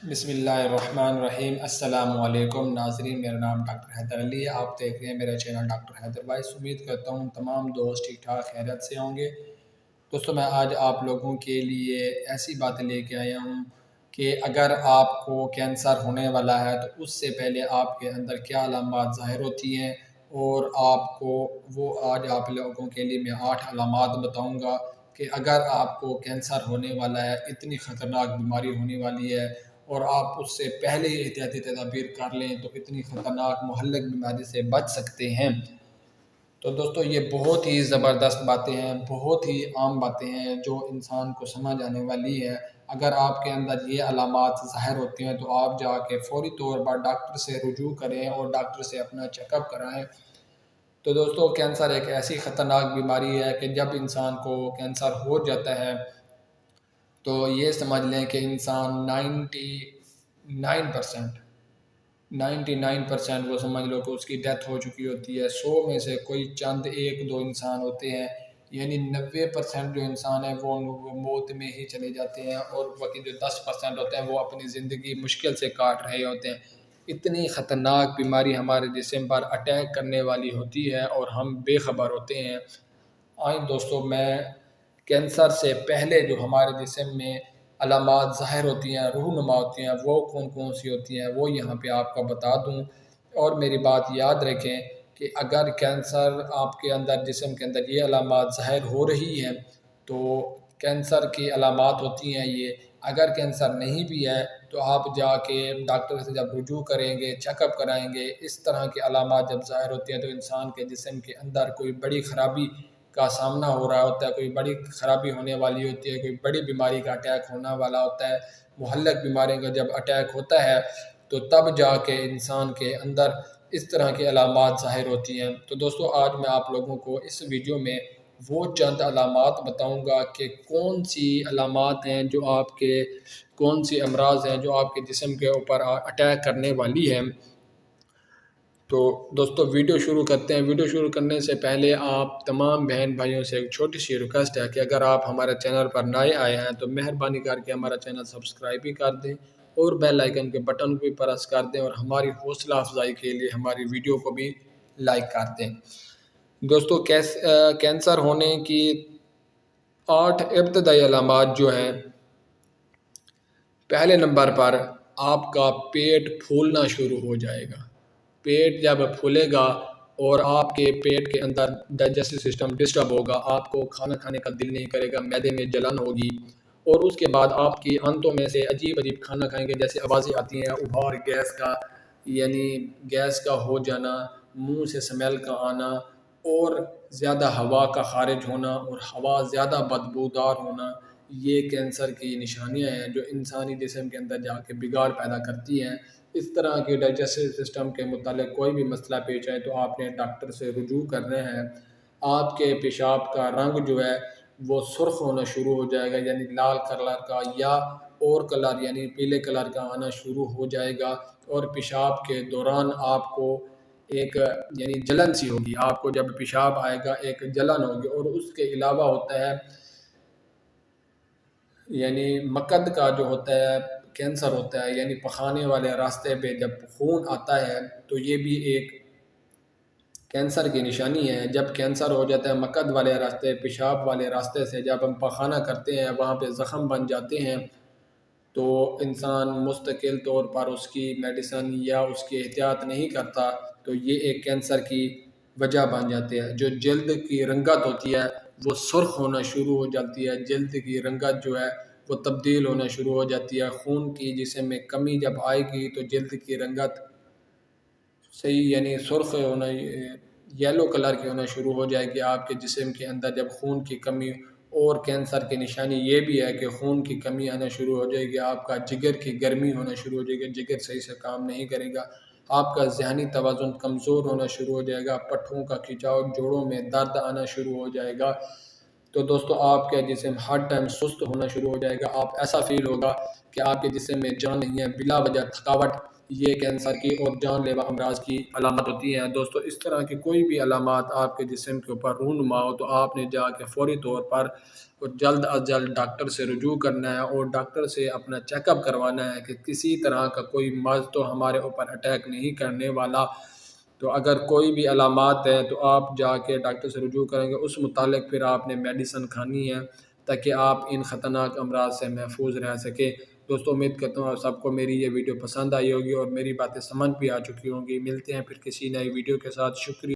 بسم اللہ الرحمن الرحیم۔ السلام علیکم ناظرین، میرا نام ڈاکٹر حیدر علی ہے۔ آپ دیکھ رہے ہیں میرا چینل ڈاکٹر حیدر وائس۔ امید کرتا ہوں تمام دوست ٹھیک ٹھاک خیریت سے ہوں گے۔ دوستو، میں آج آپ لوگوں کے لیے ایسی باتیں لے کے آیا ہوں کہ اگر آپ کو کینسر ہونے والا ہے تو اس سے پہلے آپ کے اندر کیا علامات ظاہر ہوتی ہیں، اور آپ کو وہ آج آپ لوگوں کے لیے میں 8 علامات بتاؤں گا کہ اگر آپ کو کینسر ہونے والا ہے، اتنی خطرناک بیماری ہونے والی ہے اور آپ اس سے پہلے ہی احتیاطی تدابیر کر لیں تو اتنی خطرناک مہلک بیماری سے بچ سکتے ہیں۔ تو دوستو، یہ بہت ہی زبردست باتیں ہیں، بہت ہی عام باتیں ہیں جو انسان کو سمجھ آنے والی ہے۔ اگر آپ کے اندر یہ علامات ظاہر ہوتے ہیں تو آپ جا کے فوری طور پر ڈاکٹر سے رجوع کریں اور ڈاکٹر سے اپنا چیک اپ کرائیں۔ تو دوستو، کینسر ایک ایسی خطرناک بیماری ہے کہ جب انسان کو کینسر ہو جاتا ہے تو یہ سمجھ لیں کہ انسان 99% وہ سمجھ لو کہ اس کی ڈیتھ ہو چکی ہوتی ہے۔ 100 میں سے کوئی چند 1-2 انسان ہوتے ہیں، یعنی 90% جو انسان ہیں وہ موت میں ہی چلے جاتے ہیں، اور باقی جو 10% ہوتے ہیں وہ اپنی زندگی مشکل سے کاٹ رہے ہوتے ہیں۔ اتنی خطرناک بیماری ہمارے جسم پر اٹیک کرنے والی ہوتی ہے اور ہم بے خبر ہوتے ہیں۔ آئیں دوستو، میں کینسر سے پہلے جو ہمارے جسم میں علامات ظاہر ہوتی ہیں، رونما ہوتی ہیں، وہ کون کون سی ہوتی ہیں وہ یہاں پہ آپ کو بتا دوں۔ اور میری بات یاد رکھیں کہ اگر کینسر آپ کے اندر جسم کے اندر یہ علامات ظاہر ہو رہی ہیں تو کینسر کی علامات ہوتی ہیں یہ۔ اگر کینسر نہیں بھی ہے تو آپ جا کے ڈاکٹر سے جب رجوع کریں گے، چیک اپ کرائیں گے، اس طرح کی علامات جب ظاہر ہوتی ہیں تو انسان کے جسم کے اندر کوئی بڑی خرابی کا سامنا ہو رہا ہوتا ہے، کوئی بڑی خرابی ہونے والی ہوتی ہے، کوئی بڑی بیماری کا اٹیک ہونے والا ہوتا ہے۔ مہلک بیماری کا جب اٹیک ہوتا ہے تو تب جا کے انسان کے اندر اس طرح کی علامات ظاہر ہوتی ہیں۔ تو دوستو، آج میں آپ لوگوں کو اس ویڈیو میں وہ چند علامات بتاؤں گا کہ کون سی علامات ہیں جو آپ کے، کون سی امراض ہیں جو آپ کے جسم کے اوپر اٹیک کرنے والی ہیں۔ تو دوستو، ویڈیو شروع کرتے ہیں۔ ویڈیو شروع کرنے سے پہلے آپ تمام بہن بھائیوں سے ایک چھوٹی سی ریکویسٹ ہے کہ اگر آپ ہمارے چینل پر نئے آئے ہیں تو مہربانی کر کے ہمارا چینل سبسکرائب بھی کر دیں اور بیل آئیکن کے بٹن کو بھی پریس کر دیں، اور ہماری حوصلہ افزائی کے لیے ہماری ویڈیو کو بھی لائک کر دیں۔ دوستو، کینسر ہونے کی 8 ابتدائی علامات جو ہیں، پہلے نمبر پر آپ کا پیٹ پھولنا شروع ہو جائے گا۔ پیٹ جب پھولے گا اور آپ کے پیٹ کے اندر ڈائجسٹو سسٹم ڈسٹرب ہوگا، آپ کو کھانا کھانے کا دل نہیں کرے گا، معدے میں جلن ہوگی، اور اس کے بعد آپ کی آنتوں میں سے عجیب عجیب کھانا کھائیں گے جیسے آوازیں آتی ہیں، ابھار گیس کا، یعنی گیس کا ہو جانا، منہ سے سمیل کا آنا، اور زیادہ ہوا کا خارج ہونا اور ہوا زیادہ بدبودار ہونا، یہ کینسر کی نشانیاں ہیں جو انسانی جسم کے اندر جا کے بگاڑ پیدا کرتی ہیں۔ اس طرح کے ڈائجسٹو سسٹم کے متعلق کوئی بھی مسئلہ پیش آئے تو آپ نے ڈاکٹر سے رجوع کرنا ہے۔ آپ کے پیشاب کا رنگ جو ہے وہ سرخ ہونا شروع ہو جائے گا، یعنی لال کلر کا، یا اور کلر یعنی پیلے کلر کا آنا شروع ہو جائے گا، اور پیشاب کے دوران آپ کو ایک یعنی جلن سی ہوگی۔ آپ کو جب پیشاب آئے گا ایک جلن ہوگی، اور اس کے علاوہ ہوتا ہے یعنی مقد کا جو ہوتا ہے کینسر ہوتا ہے، یعنی پخانے والے راستے پہ جب خون آتا ہے تو یہ بھی ایک کینسر کی نشانی ہے۔ جب کینسر ہو جاتا ہے مقد والے راستے، پیشاب والے راستے سے جب ہم پخانہ کرتے ہیں، وہاں پہ زخم بن جاتے ہیں، تو انسان مستقل طور پر اس کی میڈیسن یا اس کی احتیاط نہیں کرتا تو یہ ایک کینسر کی وجہ بن جاتے ہیں۔ جو جلد کی رنگت ہوتی ہے وہ سرخ ہونا شروع ہو جاتی ہے، جلد کی رنگت جو ہے وہ تبدیل ہونا شروع ہو جاتی ہے۔ خون کی جسم میں کمی جب آئے گی تو جلد کی رنگت صحیح یعنی سرخ ہونا، یلو کلر کی ہونا شروع ہو جائے گی آپ کے جسم کے اندر جب خون کی کمی۔ اور کینسر کی نشانی یہ بھی ہے کہ خون کی کمی آنا شروع ہو جائے گی، آپ کا جگر کی گرمی ہونا شروع ہو جائے گی، جگر صحیح سے کام نہیں کرے گا، آپ کا ذہنی توازن کمزور ہونا شروع ہو جائے گا، پٹھوں کا کھچاؤ، جوڑوں میں درد آنا شروع ہو جائے گا۔ تو دوستو، آپ کا جسم ہر ٹائم سست ہونا شروع ہو جائے گا، آپ ایسا فیل ہوگا کہ آپ کے جسم میں جان نہیں ہے، بلا وجہ تھکاوٹ یہ کینسر کی اور جان لیوا امراض کی علامت ہوتی ہیں۔ دوستو اس طرح کی کوئی بھی علامات آپ کے جسم کے اوپر رونما ہو تو آپ نے جا کے فوری طور پر جلد از جلد ڈاکٹر سے رجوع کرنا ہے اور ڈاکٹر سے اپنا چیک اپ کروانا ہے کہ کسی طرح کا کوئی مرض تو ہمارے اوپر اٹیک نہیں کرنے والا۔ تو اگر کوئی بھی علامات ہیں تو آپ جا کے ڈاکٹر سے رجوع کریں گے، اس متعلق پھر آپ نے میڈیسن کھانی ہے تاکہ آپ ان خطرناک امراض سے محفوظ رہ سکیں۔ دوستو امید کرتا ہوں آپ سب کو میری یہ ویڈیو پسند آئی ہوگی اور میری باتیں سمجھ بھی آ چکی ہوں گی۔ ملتے ہیں پھر کسی نئی ویڈیو کے ساتھ، شکریہ۔